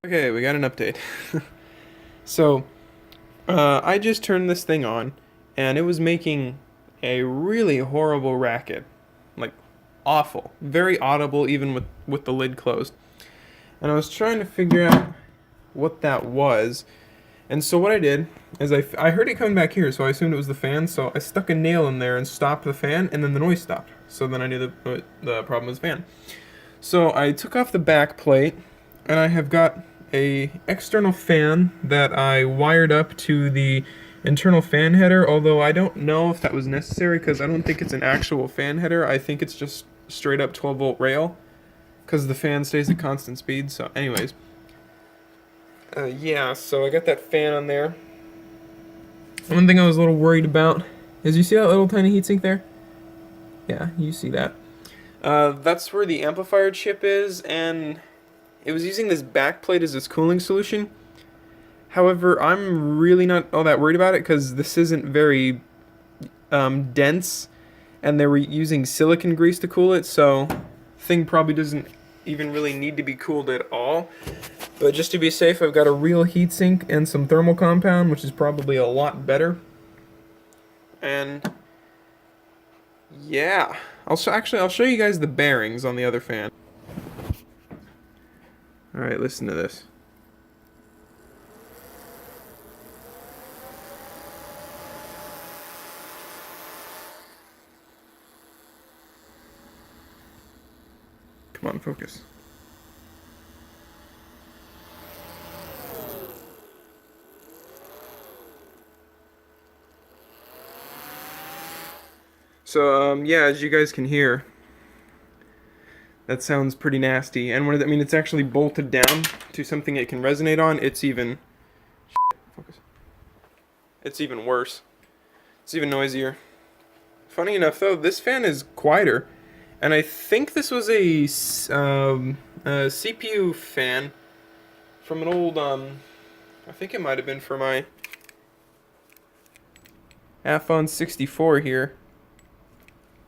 Okay, we got an update. So, I just turned this thing on, and it was making a really horrible racket. Like, awful. Very audible, even with the lid closed. And I was trying to figure out what that was. And so what I did is I heard it coming back here, so I assumed it was the fan, so I stuck a nail in there and stopped the fan, and then the noise stopped. So then I knew the problem was the fan. So I took off the back plate, and I have got a external fan that I wired up to the internal fan header, although I don't know if that was necessary because I don't think it's an actual fan header. I think it's just straight up 12 volt rail because the fan stays at constant speed. So anyways, yeah, so I got that fan on there. One thing I was a little worried about is, you see that little tiny heatsink there? Yeah, you see that. That's where the amplifier chip is, and it was using this back plate as its cooling solution. However, I'm really not all that worried about it because this isn't very dense, and they were using silicone grease to cool it, so the thing probably doesn't even really need to be cooled at all. But just to be safe, I've got a real heatsink and some thermal compound, which is probably a lot better. And yeah, I'll show you guys the bearings on the other fan. Alright, listen to this. Come on, focus. So, yeah, as you guys can hear, that sounds pretty nasty. And I mean, it's actually bolted down to something it can resonate on. It's even... Focus. It's even worse. It's even noisier. Funny enough, though, this fan is quieter. And I think this was a CPU fan from an old... I think it might have been for my iPhone 64 here,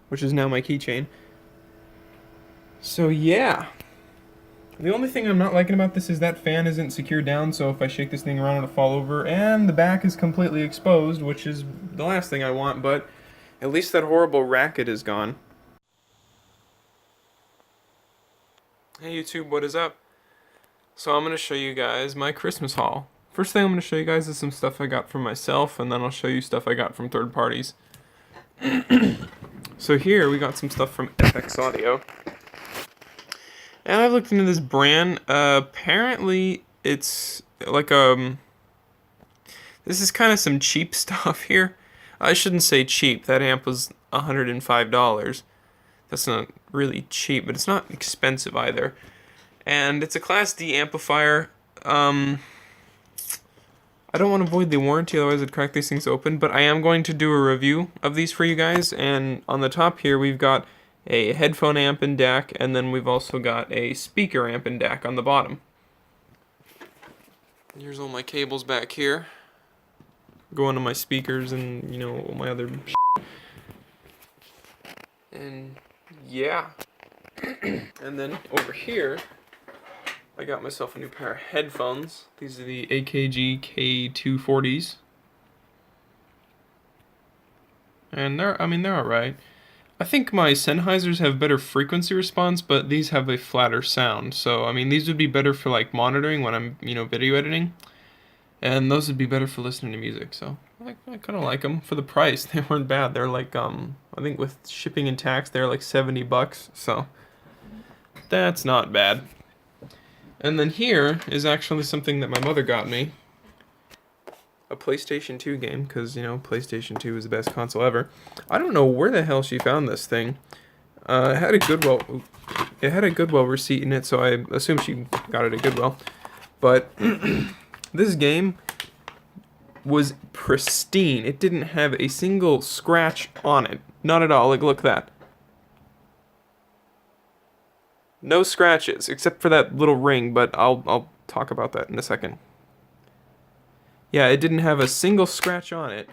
which is now my keychain. So yeah, the only thing I'm not liking about this is that fan isn't secured down, so if I shake this thing around it'll fall over, and the back is completely exposed, which is the last thing I want, but at least that horrible racket is gone. Hey YouTube, what is up? So I'm going to show you guys my Christmas haul. First thing I'm going to show you guys is some stuff I got from myself, and then I'll show you stuff I got from third parties. So here we got some stuff from FX Audio. And I've looked into this brand. Apparently it's like this is kind of some cheap stuff here. I shouldn't say cheap. That amp was $105. That's not really cheap, but it's not expensive either. And it's a Class D amplifier. I don't want to void the warranty, otherwise I'd crack these things open, but I am going to do a review of these for you guys. And on the top here we've got a headphone amp and DAC, and then we've also got a speaker amp and DAC on the bottom. Here's all my cables back here, going to my speakers and, you know, all my other shit. And yeah. And then over here I got myself a new pair of headphones. These are the AKG K240s. And they're alright. I think my Sennheisers have better frequency response, but these have a flatter sound. So, I mean, these would be better for, like, monitoring when I'm, you know, video editing. And those would be better for listening to music. So, I kind of like them. For the price, they weren't bad. They're like, I think with shipping and tax, they're like $70. So, that's not bad. And then here is actually something that my mother got me. A PlayStation 2 game, because, you know, PlayStation 2 is the best console ever. I don't know where the hell she found this thing. It had a Goodwill receipt in it, so I assume she got it at Goodwill. But this game was pristine. It didn't have a single scratch on it. Not at all. Like, look at that. No scratches, except for that little ring, but I'll talk about that in a second. Yeah, it didn't have a single scratch on it,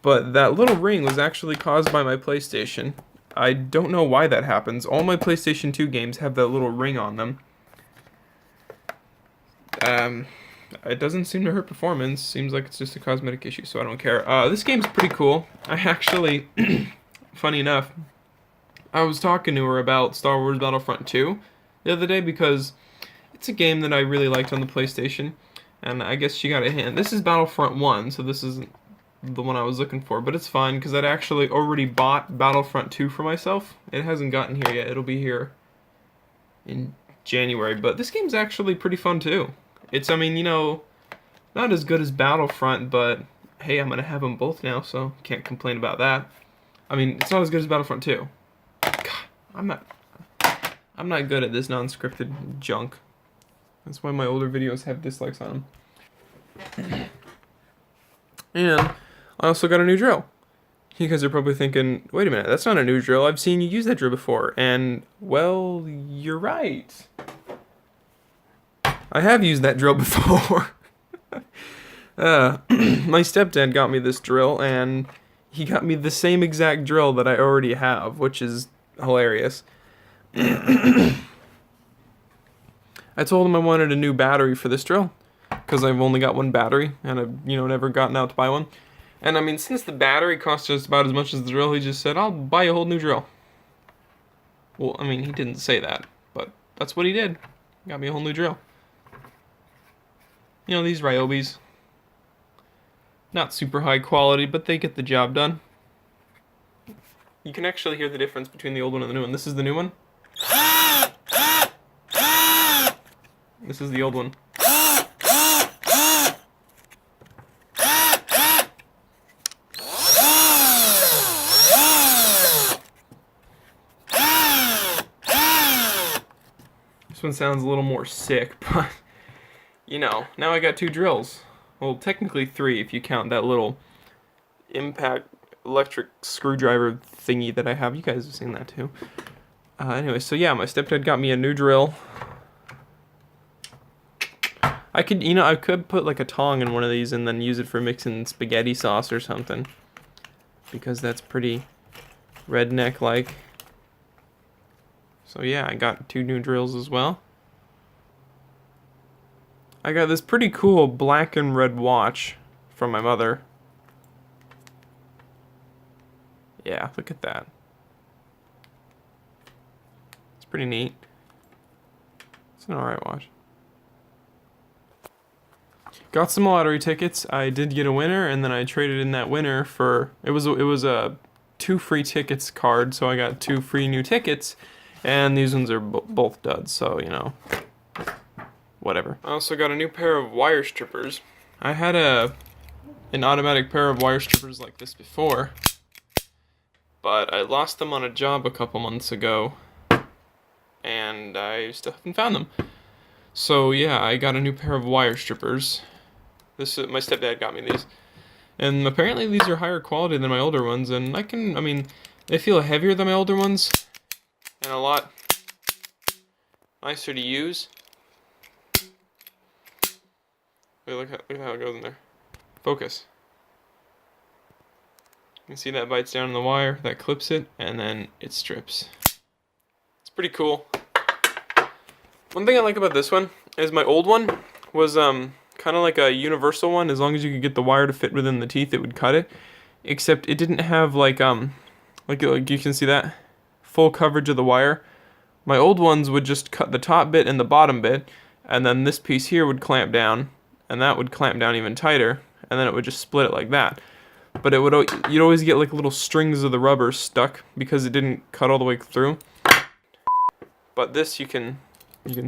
but that little ring was actually caused by my PlayStation. I don't know why that happens. All my PlayStation 2 games have that little ring on them. It doesn't seem to hurt performance. Seems like it's just a cosmetic issue, so I don't care. This game's pretty cool. I actually, funny enough, I was talking to her about Star Wars Battlefront 2 the other day because it's a game that I really liked on the PlayStation, and I guess she got a hint. This is Battlefront 1, so this isn't the one I was looking for, but it's fine because I'd actually already bought Battlefront 2 for myself. It hasn't gotten here yet. It'll be here in January, but this game's actually pretty fun too. It's, I mean, you know, not as good as Battlefront, but hey, I'm gonna have them both now, so can't complain about that. I mean, it's not as good as Battlefront 2. God, I'm not good at this non-scripted junk. That's why my older videos have dislikes on them. And I also got a new drill. You guys are probably thinking, wait a minute, that's not a new drill. I've seen you use that drill before. And, well, you're right. I have used that drill before. My stepdad got me this drill, and he got me the same exact drill that I already have, which is hilarious. I told him I wanted a new battery for this drill, because I've only got one battery, and I've, never gotten out to buy one. And I mean, since the battery costs just about as much as the drill, he just said, I'll buy a whole new drill. Well, I mean, he didn't say that, but that's what he did. Got me a whole new drill. These Ryobis. Not super high quality, but they get the job done. You can actually hear the difference between the old one and the new one. This is the new one. This is the old one. This one sounds a little more sick, but now I got two drills. Well, technically three if you count that little impact electric screwdriver thingy that I have. You guys have seen that too. Anyway, so yeah, my stepdad got me a new drill. I could put like a tong in one of these and then use it for mixing spaghetti sauce or something, because that's pretty redneck-like. So yeah, I got two new drills as well. I got this pretty cool black and red watch from my mother. Yeah, look at that. It's pretty neat. It's an alright watch. Got some lottery tickets. I did get a winner, and then I traded in that winner for it was a 2 free tickets card, so I got 2 free new tickets, and these ones are both duds, so whatever. I also got a new pair of wire strippers. I had an automatic pair of wire strippers like this before, but I lost them on a job a couple months ago, and I still haven't found them. So yeah, I got a new pair of wire strippers. My stepdad got me these, and apparently these are higher quality than my older ones, and they feel heavier than my older ones, and a lot nicer to use. Wait, look how it goes in there. Focus. You can see that bites down on the wire, that clips it, and then it strips. It's pretty cool. One thing I like about this one is my old one was kind of like a universal one. As long as you could get the wire to fit within the teeth, it would cut it. Except it didn't have like you can see that full coverage of the wire. My old ones would just cut the top bit and the bottom bit, and then this piece here would clamp down, and that would clamp down even tighter, and then it would just split it like that. But you'd always get like little strings of the rubber stuck because it didn't cut all the way through. But this you can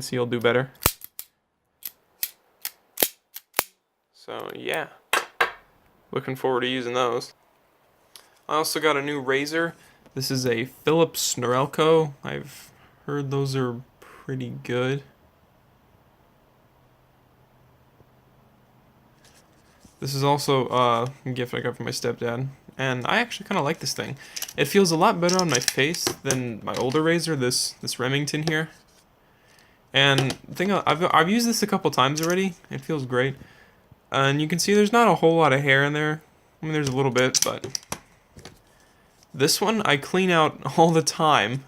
see I'll do better. So yeah, looking forward to using those. I also got a new razor. This is a Philips Norelco. I've heard those are pretty good. This is also a gift I got from my stepdad, and I actually kind of like this thing. It feels a lot better on my face than my older razor, this Remington here. And the thing, I've used this a couple times already. It feels great. And you can see there's not a whole lot of hair in there. I mean, there's a little bit, but This one I clean out all the time,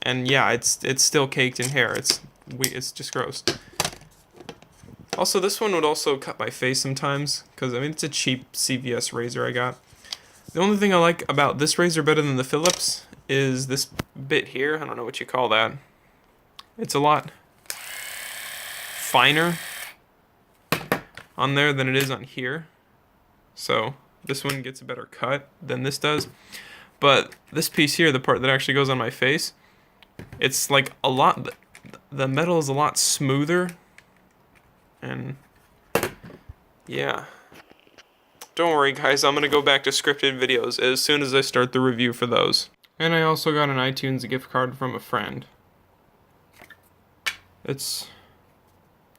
and yeah, it's still caked in hair. It's just gross. Also, this one would also cut my face sometimes, because I mean it's a cheap CVS razor I got. The only thing I like about this razor better than the Philips is this bit here. I don't know what you call that. It's a lot finer on there than it is on here. So this one gets a better cut than this does. But this piece here, the part that actually goes on my face, it's like a lot, the metal is a lot smoother. And yeah. Don't worry guys, I'm gonna go back to scripted videos as soon as I start the review for those. And I also got an iTunes gift card from a friend. It's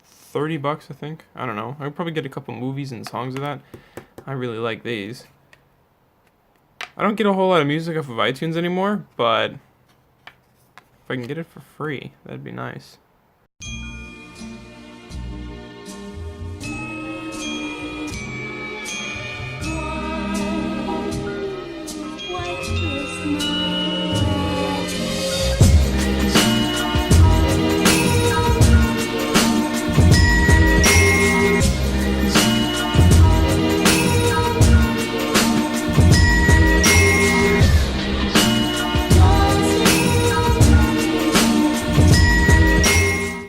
30 bucks, I think. I don't know. I'll probably get a couple movies and songs of that. I really like these. I don't get a whole lot of music off of iTunes anymore, but if I can get it for free, that'd be nice.